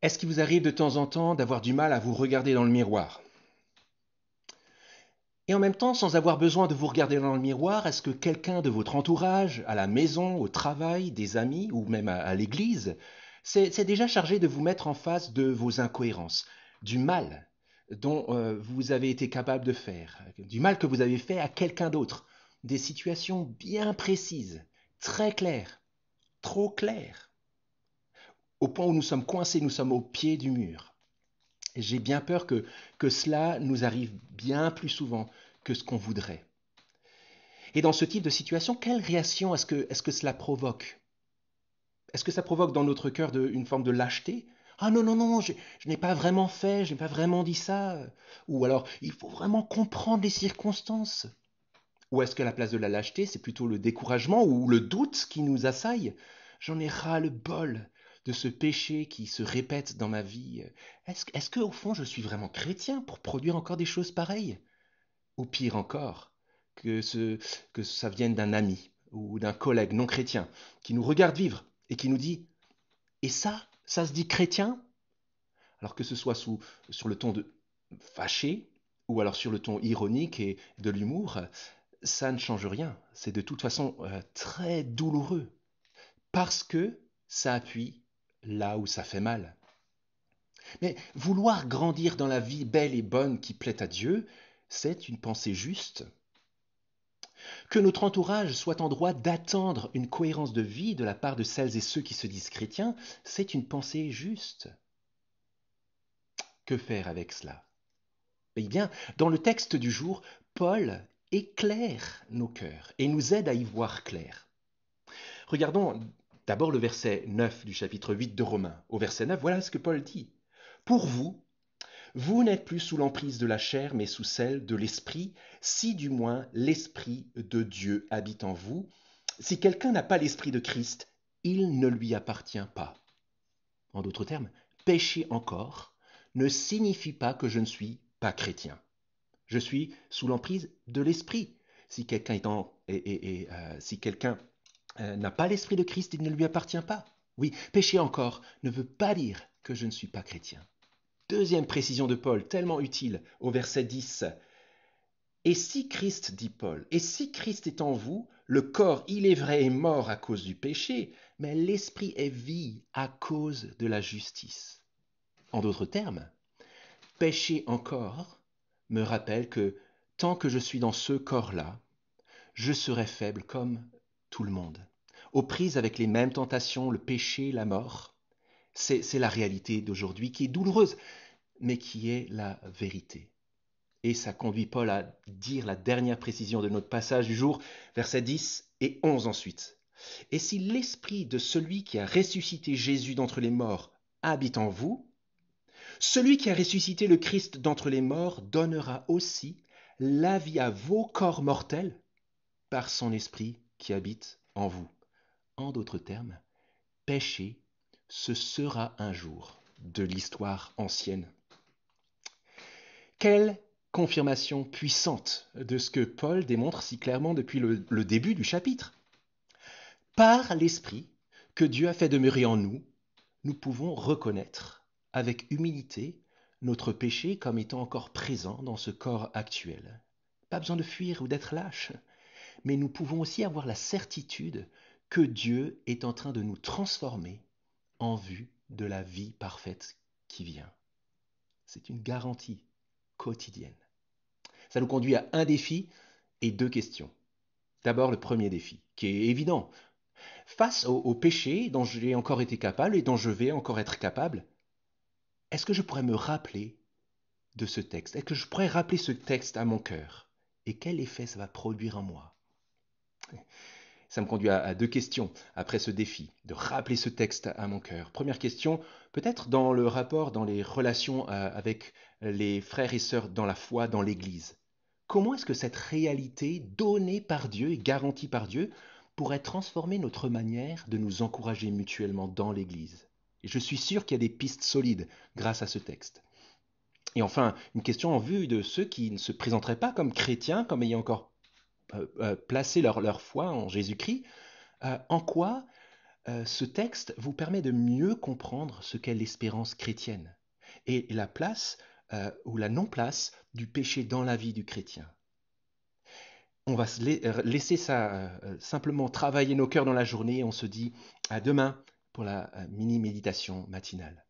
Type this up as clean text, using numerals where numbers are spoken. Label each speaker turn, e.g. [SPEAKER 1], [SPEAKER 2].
[SPEAKER 1] Est-ce qu'il vous arrive de temps en temps d'avoir du mal à vous regarder dans le miroir? Et en même temps, sans avoir besoin de vous regarder dans le miroir, est-ce que quelqu'un de votre entourage, à la maison, au travail, des amis ou même à l'église, s'est déjà chargé de vous mettre en face de vos incohérences, du mal dont vous avez été capable de faire, du mal que vous avez fait à quelqu'un d'autre, des situations bien précises, très claires, trop claires, au point où nous sommes coincés, nous sommes au pied du mur. J'ai bien peur que cela nous arrive bien plus souvent que ce qu'on voudrait. Et dans ce type de situation, quelle réaction est-ce que cela provoque? Est-ce que ça provoque dans notre cœur une forme de lâcheté? Ah non, non, non, je n'ai pas vraiment fait, je n'ai pas vraiment dit ça. Ou alors, il faut vraiment comprendre les circonstances. Ou est-ce qu'à la place de la lâcheté, c'est plutôt le découragement ou le doute qui nous assaille? J'en ai ras le bol de ce péché qui se répète dans ma vie. Est-ce que, au fond, je suis vraiment chrétien pour produire encore des choses pareilles? Ou pire encore, que, ce, que ça vienne d'un ami ou d'un collègue non chrétien qui nous regarde vivre et qui nous dit: Et ça se dit chrétien? Alors que ce soit sur le ton de fâché ou alors sur le ton ironique et de l'humour, ça ne change rien. C'est de toute façon très douloureux parce que ça appuie là où ça fait mal. Mais vouloir grandir dans la vie belle et bonne qui plaît à Dieu, c'est une pensée juste. Que notre entourage soit en droit d'attendre une cohérence de vie de la part de celles et ceux qui se disent chrétiens, c'est une pensée juste. Que faire avec cela? Eh bien, dans le texte du jour, Paul éclaire nos cœurs et nous aide à y voir clair. Regardons d'abord le verset 9 du chapitre 8 de Romains. Au verset 9, voilà ce que Paul dit. Pour vous, vous n'êtes plus sous l'emprise de la chair, mais sous celle de l'esprit, si du moins l'esprit de Dieu habite en vous. Si quelqu'un n'a pas l'esprit de Christ, il ne lui appartient pas. En d'autres termes, pécher encore ne signifie pas que je ne suis pas chrétien. Je suis sous l'emprise de l'esprit. Si quelqu'un si quelqu'un n'a pas l'esprit de Christ, il ne lui appartient pas. Oui, pécher encore ne veut pas dire que je ne suis pas chrétien. Deuxième précision de Paul, tellement utile, au verset 10. Et si Christ, dit Paul, et si Christ est en vous, le corps, il est vrai, est mort à cause du péché, mais l'esprit est vie à cause de la justice. En d'autres termes, pécher encore me rappelle que tant que je suis dans ce corps-là, je serai faible comme tout le monde, aux prises avec les mêmes tentations, le péché, la mort. C'est la réalité d'aujourd'hui qui est douloureuse, mais qui est la vérité. Et ça conduit Paul à dire la dernière précision de notre passage du jour, versets 10 et 11 ensuite. Et si l'esprit de celui qui a ressuscité Jésus d'entre les morts habite en vous, celui qui a ressuscité le Christ d'entre les morts donnera aussi la vie à vos corps mortels par son esprit qui habite en vous. En d'autres termes, péché, ce sera un jour de l'histoire ancienne. Quelle confirmation puissante de ce que Paul démontre si clairement depuis le début du chapitre. Par l'Esprit que Dieu a fait demeurer en nous, nous pouvons reconnaître avec humilité notre péché comme étant encore présent dans ce corps actuel. Pas besoin de fuir ou d'être lâche, mais nous pouvons aussi avoir la certitude que Dieu est en train de nous transformer en vue de la vie parfaite qui vient. C'est une garantie quotidienne. Ça nous conduit à un défi et deux questions. D'abord, le premier défi, qui est évident. Face au péché dont j'ai encore été capable et dont je vais encore être capable, est-ce que je pourrais me rappeler de ce texte? Est-ce que je pourrais rappeler ce texte à mon cœur? Et quel effet ça va produire en moi? Ça me conduit à deux questions après ce défi, de rappeler ce texte à mon cœur. Première question, peut-être dans le rapport, dans les relations avec les frères et sœurs dans la foi, dans l'Église. Comment est-ce que cette réalité donnée par Dieu et garantie par Dieu pourrait transformer notre manière de nous encourager mutuellement dans l'Église? Et je suis sûr qu'il y a des pistes solides grâce à ce texte. Et enfin, une question en vue de ceux qui ne se présenteraient pas comme chrétiens, comme ayant encore placé leur foi en Jésus-Christ. En quoi ce texte vous permet de mieux comprendre ce qu'est l'espérance chrétienne et la place ou la non-place du péché dans la vie du chrétien. On va laisser ça simplement travailler nos cœurs dans la journée et on se dit à demain pour la mini-méditation matinale.